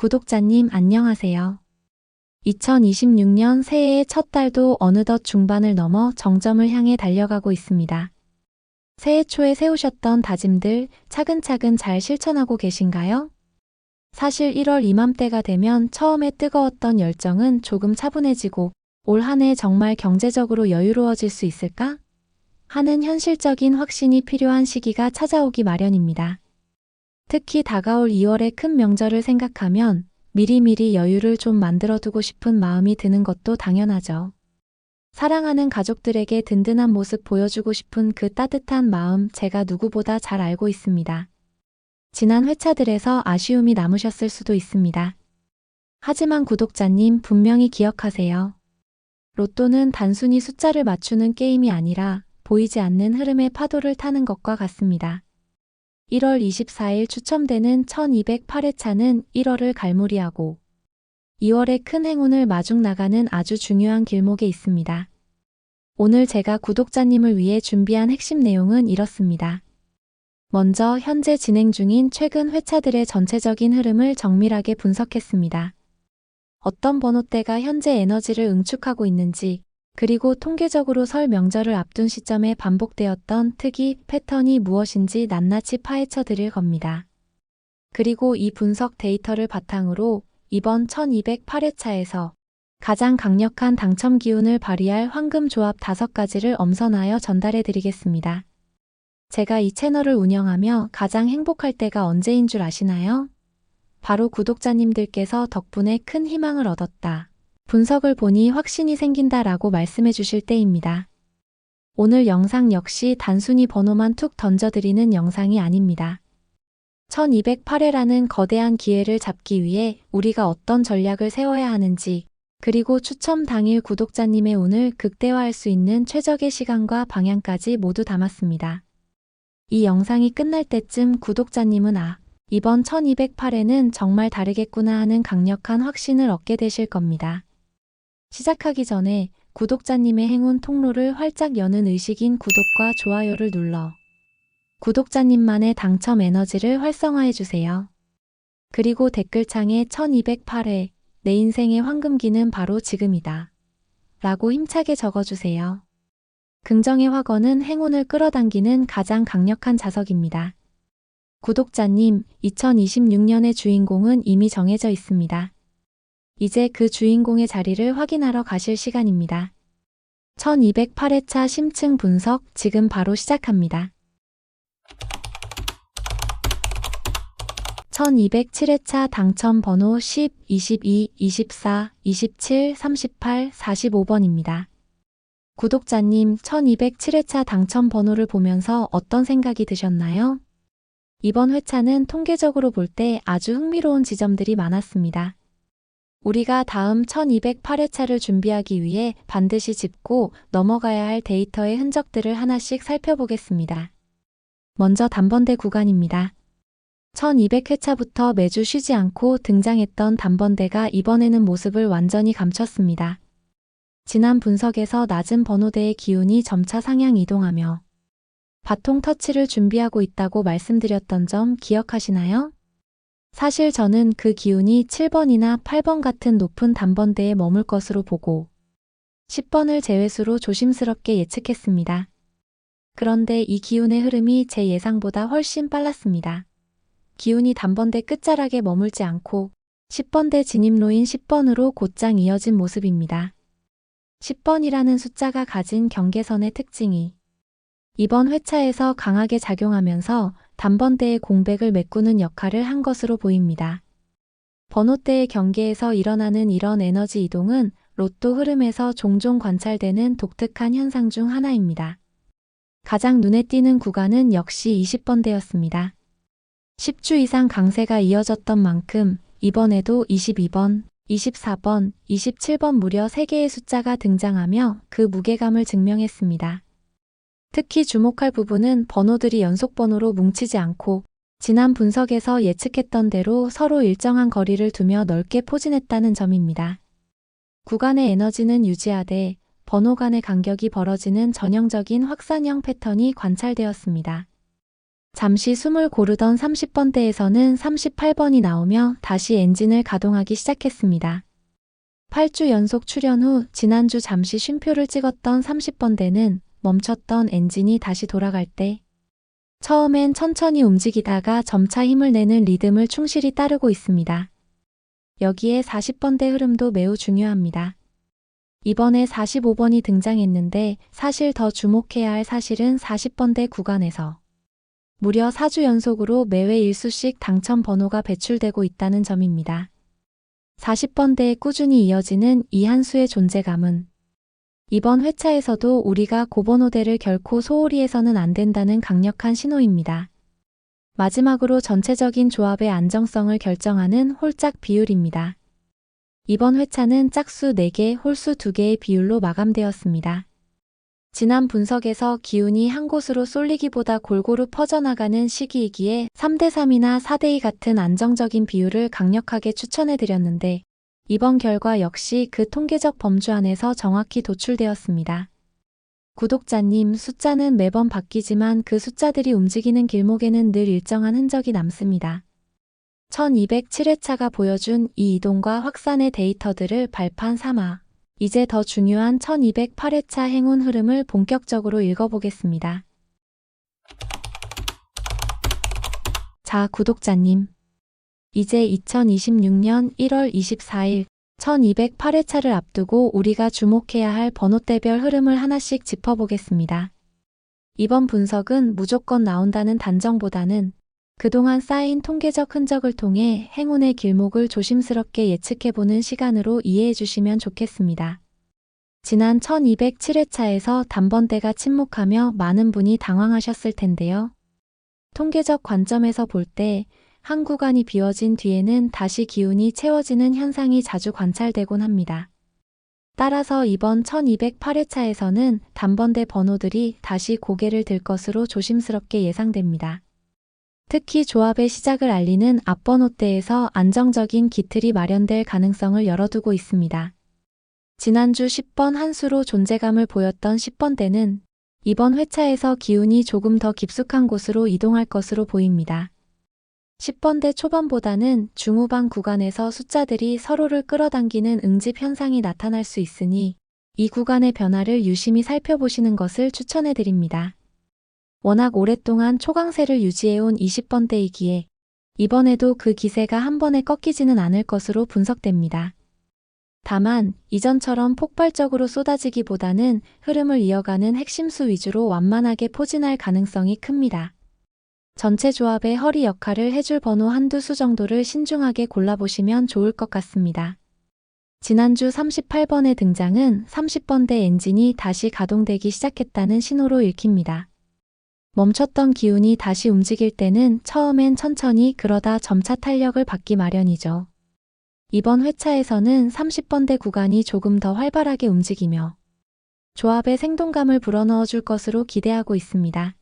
구독자님 안녕하세요. 2026년 새해의 첫 달도 어느덧 중반을 넘어 정점을 향해 달려가고 있습니다. 새해 초에 세우셨던 다짐들 차근차근 잘 실천하고 계신가요? 사실 1월 이맘때가 되면 처음에 뜨거웠던 열정은 조금 차분해지고 올 한 해 정말 경제적으로 여유로워질 수 있을까? 하는 현실적인 확신이 필요한 시기가 찾아오기 마련입니다. 특히 다가올 2월의 큰 명절을 생각하면 미리미리 여유를 좀 만들어두고 싶은 마음이 드는 것도 당연하죠. 사랑하는 가족들에게 든든한 모습 보여주고 싶은 그 따뜻한 마음 제가 누구보다 잘 알고 있습니다. 지난 회차들에서 아쉬움이 남으셨을 수도 있습니다. 하지만 구독자님 분명히 기억하세요. 로또는 단순히 숫자를 맞추는 게임이 아니라 보이지 않는 흐름의 파도를 타는 것과 같습니다. 1월 24일 추첨되는 1208회차는 1월을 갈무리하고 2월의 큰 행운을 마중 나가는 아주 중요한 길목에 있습니다. 오늘 제가 구독자님을 위해 준비한 핵심 내용은 이렇습니다. 먼저 현재 진행 중인 최근 회차들의 전체적인 흐름을 정밀하게 분석했습니다. 어떤 번호대가 현재 에너지를 응축하고 있는지, 그리고 통계적으로 설 명절을 앞둔 시점에 반복되었던 특이 패턴이 무엇인지 낱낱이 파헤쳐 드릴 겁니다. 그리고 이 분석 데이터를 바탕으로 이번 1208회차에서 가장 강력한 당첨 기운을 발휘할 황금 조합 5가지를 엄선하여 전달해 드리겠습니다. 제가 이 채널을 운영하며 가장 행복할 때가 언제인 줄 아시나요? 바로 구독자님들께서 덕분에 큰 희망을 얻었다. 분석을 보니 확신이 생긴다라고 말씀해 주실 때입니다. 오늘 영상 역시 단순히 번호만 툭 던져드리는 영상이 아닙니다. 1208회라는 거대한 기회를 잡기 위해 우리가 어떤 전략을 세워야 하는지, 그리고 추첨 당일 구독자님의 운을 극대화할 수 있는 최적의 시간과 방향까지 모두 담았습니다. 이 영상이 끝날 때쯤 구독자님은 이번 1208회는 정말 다르겠구나 하는 강력한 확신을 얻게 되실 겁니다. 시작하기 전에 구독자님의 행운 통로를 활짝 여는 의식인 구독과 좋아요를 눌러 구독자님만의 당첨 에너지를 활성화해주세요. 그리고 댓글창에 1208회, 내 인생의 황금기는 바로 지금이다. 라고 힘차게 적어주세요. 긍정의 확언은 행운을 끌어당기는 가장 강력한 자석입니다. 구독자님, 2026년의 주인공은 이미 정해져 있습니다. 이제 그 주인공의 자리를 확인하러 가실 시간입니다. 1208회차 심층 분석 지금 바로 시작합니다. 1207회차 당첨 번호 10, 22, 24, 27, 38, 45번입니다. 구독자님, 1207회차 당첨 번호를 보면서 어떤 생각이 드셨나요? 이번 회차는 통계적으로 볼 때 아주 흥미로운 지점들이 많았습니다. 우리가 다음 1208회차를 준비하기 위해 반드시 짚고 넘어가야 할 데이터의 흔적들을 하나씩 살펴보겠습니다. 먼저 단번대 구간입니다. 1200회차부터 매주 쉬지 않고 등장했던 단번대가 이번에는 모습을 완전히 감췄습니다. 지난 분석에서 낮은 번호대의 기운이 점차 상향 이동하며 바통 터치를 준비하고 있다고 말씀드렸던 점 기억하시나요? 사실 저는 그 기운이 7번이나 8번 같은 높은 단번대에 머물 것으로 보고 10번을 제외수로 조심스럽게 예측했습니다. 그런데 이 기운의 흐름이 제 예상보다 훨씬 빨랐습니다. 기운이 단번대 끝자락에 머물지 않고 10번대 진입로인 10번으로 곧장 이어진 모습입니다. 10번이라는 숫자가 가진 경계선의 특징이 이번 회차에서 강하게 작용하면서 단번대의 공백을 메꾸는 역할을 한 것으로 보입니다. 번호대의 경계에서 일어나는 이런 에너지 이동은 로또 흐름에서 종종 관찰되는 독특한 현상 중 하나입니다. 가장 눈에 띄는 구간은 역시 20번대였습니다. 10주 이상 강세가 이어졌던 만큼 이번에도 22번, 24번, 27번 무려 3개의 숫자가 등장하며 그 무게감을 증명했습니다. 특히 주목할 부분은 번호들이 연속번호로 뭉치지 않고 지난 분석에서 예측했던 대로 서로 일정한 거리를 두며 넓게 포진했다는 점입니다. 구간의 에너지는 유지하되 번호 간의 간격이 벌어지는 전형적인 확산형 패턴이 관찰되었습니다. 잠시 숨을 고르던 30번대에서는 38번이 나오며 다시 엔진을 가동하기 시작했습니다. 8주 연속 출연 후 지난주 잠시 쉼표를 찍었던 30번대는 멈췄던 엔진이 다시 돌아갈 때 처음엔 천천히 움직이다가 점차 힘을 내는 리듬을 충실히 따르고 있습니다. 여기에 40번대 흐름도 매우 중요합니다. 이번에 45번이 등장했는데 사실 더 주목해야 할 사실은 40번대 구간에서 무려 4주 연속으로 매회 1수씩 당첨 번호가 배출되고 있다는 점입니다. 40번대에 꾸준히 이어지는 이 한 수의 존재감은 이번 회차에서도 우리가 고번호대를 결코 소홀히 해서는 안 된다는 강력한 신호입니다. 마지막으로 전체적인 조합의 안정성을 결정하는 홀짝 비율입니다. 이번 회차는 짝수 4개, 홀수 2개의 비율로 마감되었습니다. 지난 분석에서 기운이 한 곳으로 쏠리기보다 골고루 퍼져나가는 시기이기에 3대3이나 4대2 같은 안정적인 비율을 강력하게 추천해드렸는데 이번 결과 역시 그 통계적 범주 안에서 정확히 도출되었습니다. 구독자님, 숫자는 매번 바뀌지만 그 숫자들이 움직이는 길목에는 늘 일정한 흔적이 남습니다. 1207회차가 보여준 이 이동과 확산의 데이터들을 발판 삼아 이제 더 중요한 1208회차 행운 흐름을 본격적으로 읽어보겠습니다. 자, 구독자님. 이제 2026년 1월 24일 1208회차를 앞두고 우리가 주목해야 할 번호대별 흐름을 하나씩 짚어보겠습니다. 이번 분석은 무조건 나온다는 단정보다는 그동안 쌓인 통계적 흔적을 통해 행운의 길목을 조심스럽게 예측해보는 시간으로 이해해 주시면 좋겠습니다. 지난 1207회차에서 단번대가 침묵하며 많은 분이 당황하셨을 텐데요. 통계적 관점에서 볼 때 한 구간이 비워진 뒤에는 다시 기운이 채워지는 현상이 자주 관찰되곤 합니다. 따라서 이번 1208회차에서는 단번대 번호들이 다시 고개를 들 것으로 조심스럽게 예상됩니다. 특히 조합의 시작을 알리는 앞번호대에서 안정적인 기틀이 마련될 가능성을 열어두고 있습니다. 지난주 10번 한 수로 존재감을 보였던 10번대는 이번 회차에서 기운이 조금 더 깊숙한 곳으로 이동할 것으로 보입니다. 10번대 초반보다는 중후반 구간에서 숫자들이 서로를 끌어당기는 응집 현상이 나타날 수 있으니 이 구간의 변화를 유심히 살펴보시는 것을 추천해드립니다. 워낙 오랫동안 초강세를 유지해온 20번대이기에 이번에도 그 기세가 한 번에 꺾이지는 않을 것으로 분석됩니다. 다만 이전처럼 폭발적으로 쏟아지기보다는 흐름을 이어가는 핵심수 위주로 완만하게 포진할 가능성이 큽니다. 전체 조합의 허리 역할을 해줄 번호 한두 수 정도를 신중하게 골라보시면 좋을 것 같습니다. 지난주 38번의 등장은 30번대 엔진이 다시 가동되기 시작했다는 신호로 읽힙니다. 멈췄던 기운이 다시 움직일 때는 처음엔 천천히 그러다 점차 탄력을 받기 마련이죠. 이번 회차에서는 30번대 구간이 조금 더 활발하게 움직이며 조합의 생동감을 불어넣어 줄 것으로 기대하고 있습니다.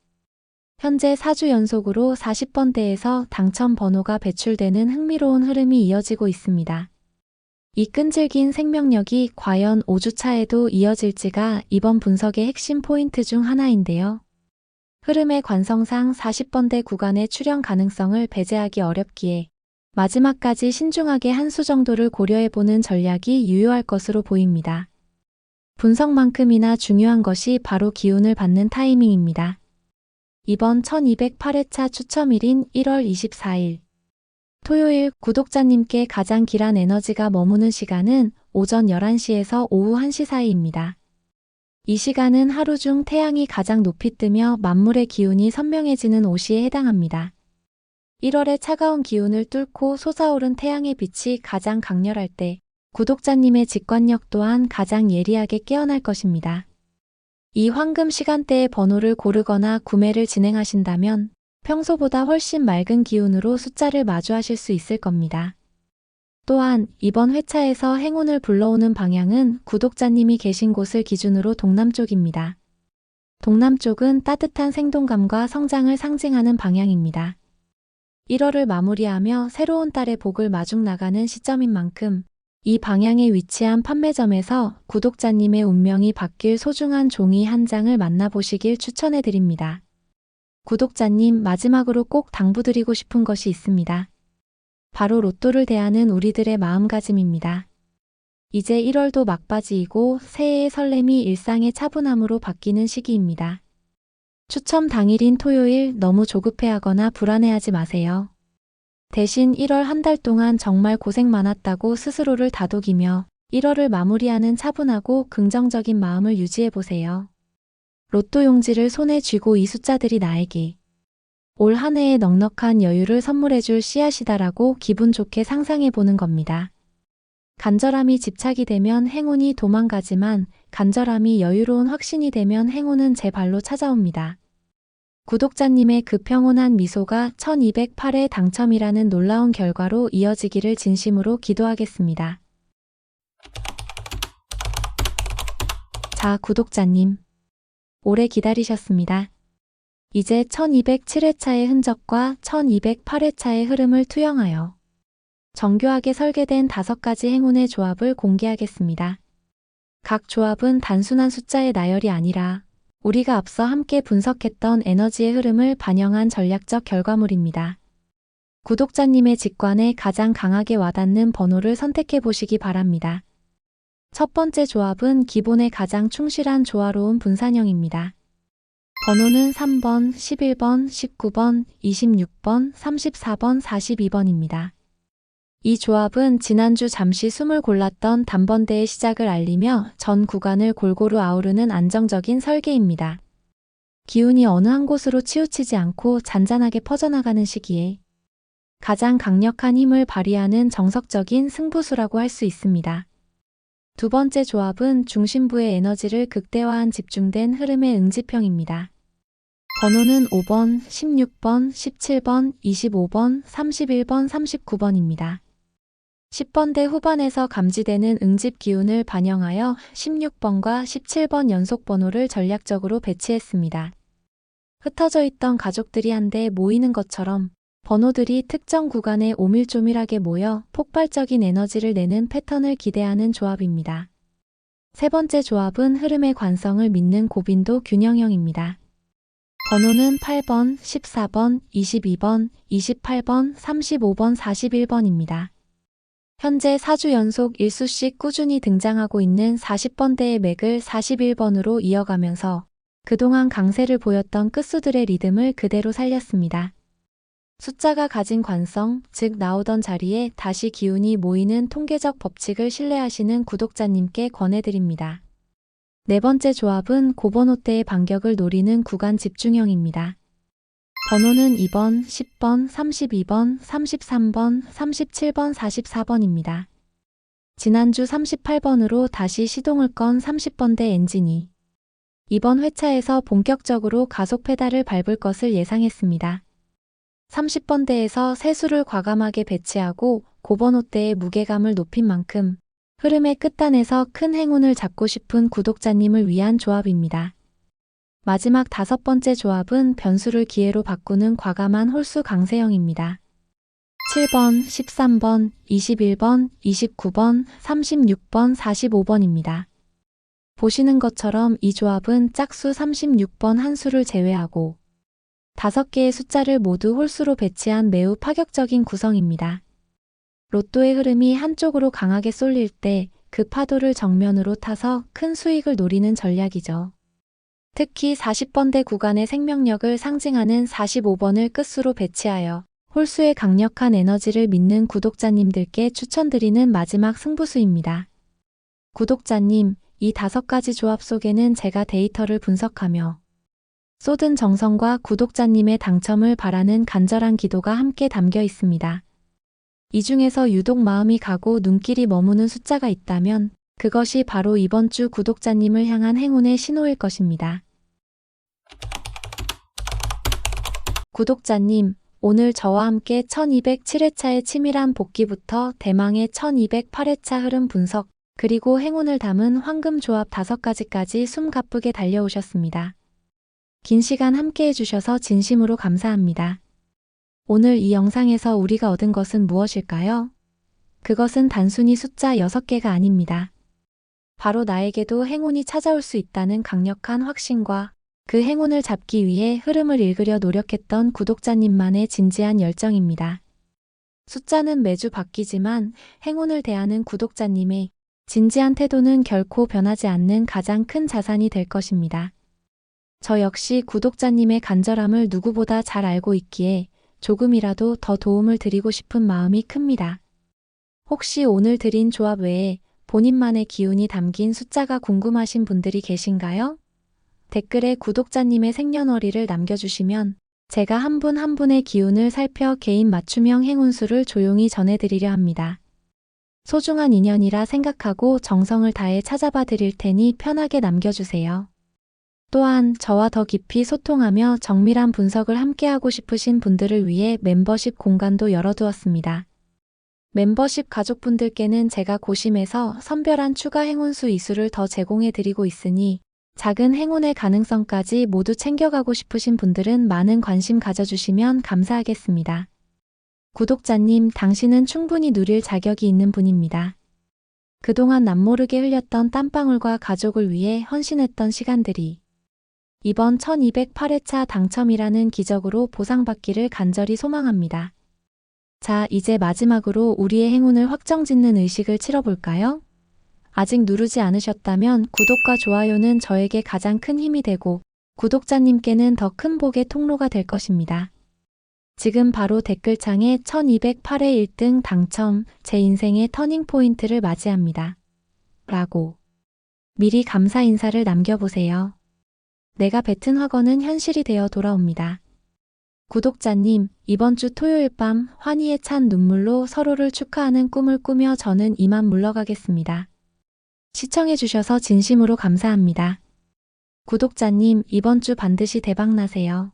현재 4주 연속으로 40번대에서 당첨 번호가 배출되는 흥미로운 흐름이 이어지고 있습니다. 이 끈질긴 생명력이 과연 5주차에도 이어질지가 이번 분석의 핵심 포인트 중 하나인데요. 흐름의 관성상 40번대 구간의 출현 가능성을 배제하기 어렵기에 마지막까지 신중하게 한 수 정도를 고려해보는 전략이 유효할 것으로 보입니다. 분석만큼이나 중요한 것이 바로 기운을 받는 타이밍입니다. 이번 1208회차 추첨일인 1월 24일 토요일 구독자님께 가장 길한 에너지가 머무는 시간은 오전 11시에서 오후 1시 사이입니다. 이 시간은 하루 중 태양이 가장 높이 뜨며 만물의 기운이 선명해지는 오시에 해당합니다. 1월의 차가운 기운을 뚫고 솟아오른 태양의 빛이 가장 강렬할 때 구독자님의 직관력 또한 가장 예리하게 깨어날 것입니다. 이 황금 시간대의 번호를 고르거나 구매를 진행하신다면 평소보다 훨씬 맑은 기운으로 숫자를 마주하실 수 있을 겁니다. 또한 이번 회차에서 행운을 불러오는 방향은 구독자님이 계신 곳을 기준으로 동남쪽입니다. 동남쪽은 따뜻한 생동감과 성장을 상징하는 방향입니다. 1월을 마무리하며 새로운 달의 복을 마중 나가는 시점인 만큼 이 방향에 위치한 판매점에서 구독자님의 운명이 바뀔 소중한 종이 한 장을 만나보시길 추천해드립니다. 구독자님, 마지막으로 꼭 당부드리고 싶은 것이 있습니다. 바로 로또를 대하는 우리들의 마음가짐입니다. 이제 1월도 막바지이고 새해의 설렘이 일상의 차분함으로 바뀌는 시기입니다. 추첨 당일인 토요일 너무 조급해하거나 불안해하지 마세요. 대신 1월 한 달 동안 정말 고생 많았다고 스스로를 다독이며 1월을 마무리하는 차분하고 긍정적인 마음을 유지해보세요. 로또 용지를 손에 쥐고 이 숫자들이 나에게 올 한 해의 넉넉한 여유를 선물해줄 씨앗이다라고 기분 좋게 상상해보는 겁니다. 간절함이 집착이 되면 행운이 도망가지만 간절함이 여유로운 확신이 되면 행운은 제 발로 찾아옵니다. 구독자님의 그 평온한 미소가 1208회 당첨이라는 놀라운 결과로 이어지기를 진심으로 기도하겠습니다. 자, 구독자님. 오래 기다리셨습니다. 이제 1207회차의 흔적과 1208회차의 흐름을 투영하여 정교하게 설계된 5가지 행운의 조합을 공개하겠습니다. 각 조합은 단순한 숫자의 나열이 아니라 우리가 앞서 함께 분석했던 에너지의 흐름을 반영한 전략적 결과물입니다. 구독자님의 직관에 가장 강하게 와닿는 번호를 선택해 보시기 바랍니다. 첫 번째 조합은 기본에 가장 충실한 조화로운 분산형입니다. 번호는 3번, 11번, 19번, 26번, 34번, 42번입니다. 이 조합은 지난주 잠시 숨을 골랐던 단번대의 시작을 알리며 전 구간을 골고루 아우르는 안정적인 설계입니다. 기운이 어느 한 곳으로 치우치지 않고 잔잔하게 퍼져나가는 시기에 가장 강력한 힘을 발휘하는 정석적인 승부수라고 할 수 있습니다. 두 번째 조합은 중심부의 에너지를 극대화한 집중된 흐름의 응집형입니다. 번호는 5번, 16번, 17번, 25번, 31번, 39번입니다. 10번대 후반에서 감지되는 응집 기운을 반영하여 16번과 17번 연속 번호를 전략적으로 배치했습니다. 흩어져 있던 가족들이 한데 모이는 것처럼 번호들이 특정 구간에 오밀조밀하게 모여 폭발적인 에너지를 내는 패턴을 기대하는 조합입니다. 세 번째 조합은 흐름의 관성을 믿는 고빈도 균형형입니다. 번호는 8번, 14번, 22번, 28번, 35번, 41번입니다. 현재 4주 연속 1수씩 꾸준히 등장하고 있는 40번대의 맥을 41번으로 이어가면서 그동안 강세를 보였던 끝수들의 리듬을 그대로 살렸습니다. 숫자가 가진 관성, 즉 나오던 자리에 다시 기운이 모이는 통계적 법칙을 신뢰하시는 구독자님께 권해드립니다. 네 번째 조합은 고번호대의 반격을 노리는 구간 집중형입니다. 번호는 2번, 10번, 32번, 33번, 37번, 44번입니다. 지난주 38번으로 다시 시동을 건 30번대 엔진이 이번 회차에서 본격적으로 가속 페달을 밟을 것을 예상했습니다. 30번대에서 세수를 과감하게 배치하고 고번호대의 무게감을 높인 만큼 흐름의 끝단에서 큰 행운을 잡고 싶은 구독자님을 위한 조합입니다. 마지막 5번째 조합은 변수를 기회로 바꾸는 과감한 홀수 강세형입니다. 7번, 13번, 21번, 29번, 36번, 45번입니다. 보시는 것처럼 이 조합은 짝수 36번 한 수를 제외하고 5개의 숫자를 모두 홀수로 배치한 매우 파격적인 구성입니다. 로또의 흐름이 한쪽으로 강하게 쏠릴 때 그 파도를 정면으로 타서 큰 수익을 노리는 전략이죠. 특히 40번대 구간의 생명력을 상징하는 45번을 끝수로 배치하여 홀수의 강력한 에너지를 믿는 구독자님들께 추천드리는 마지막 승부수입니다. 구독자님, 이 5가지 조합 속에는 제가 데이터를 분석하며 쏟은 정성과 구독자님의 당첨을 바라는 간절한 기도가 함께 담겨 있습니다. 이 중에서 유독 마음이 가고 눈길이 머무는 숫자가 있다면 그것이 바로 이번 주 구독자님을 향한 행운의 신호일 것입니다. 구독자님, 오늘 저와 함께 1207회차의 치밀한 복기부터 대망의 1208회차 흐름 분석, 그리고 행운을 담은 황금 조합 5가지까지 숨가쁘게 달려오셨습니다. 긴 시간 함께 해주셔서 진심으로 감사합니다. 오늘 이 영상에서 우리가 얻은 것은 무엇일까요? 그것은 단순히 숫자 6개가 아닙니다. 바로 나에게도 행운이 찾아올 수 있다는 강력한 확신과 그 행운을 잡기 위해 흐름을 읽으려 노력했던 구독자님만의 진지한 열정입니다. 숫자는 매주 바뀌지만 행운을 대하는 구독자님의 진지한 태도는 결코 변하지 않는 가장 큰 자산이 될 것입니다. 저 역시 구독자님의 간절함을 누구보다 잘 알고 있기에 조금이라도 더 도움을 드리고 싶은 마음이 큽니다. 혹시 오늘 드린 조합 외에 본인만의 기운이 담긴 숫자가 궁금하신 분들이 계신가요? 댓글에 구독자님의 생년월일을 남겨주시면 제가 한 분 한 분의 기운을 살펴 개인 맞춤형 행운수를 조용히 전해드리려 합니다. 소중한 인연이라 생각하고 정성을 다해 찾아봐 드릴 테니 편하게 남겨주세요. 또한 저와 더 깊이 소통하며 정밀한 분석을 함께하고 싶으신 분들을 위해 멤버십 공간도 열어두었습니다. 멤버십 가족분들께는 제가 고심해서 선별한 추가 행운수 이수를 더 제공해드리고 있으니 작은 행운의 가능성까지 모두 챙겨가고 싶으신 분들은 많은 관심 가져주시면 감사하겠습니다. 구독자님, 당신은 충분히 누릴 자격이 있는 분입니다. 그동안 남모르게 흘렸던 땀방울과 가족을 위해 헌신했던 시간들이 이번 1208회차 당첨이라는 기적으로 보상받기를 간절히 소망합니다. 자, 이제 마지막으로 우리의 행운을 확정짓는 의식을 치러볼까요? 아직 누르지 않으셨다면 구독과 좋아요는 저에게 가장 큰 힘이 되고 구독자님께는 더 큰 복의 통로가 될 것입니다. 지금 바로 댓글창에 1208회 1등 당첨, 제 인생의 터닝포인트를 맞이합니다. 라고 미리 감사 인사를 남겨보세요. 내가 뱉은 확언은 현실이 되어 돌아옵니다. 구독자님, 이번 주 토요일 밤 환희에 찬 눈물로 서로를 축하하는 꿈을 꾸며 저는 이만 물러가겠습니다. 시청해주셔서 진심으로 감사합니다. 구독자님, 이번 주 반드시 대박나세요.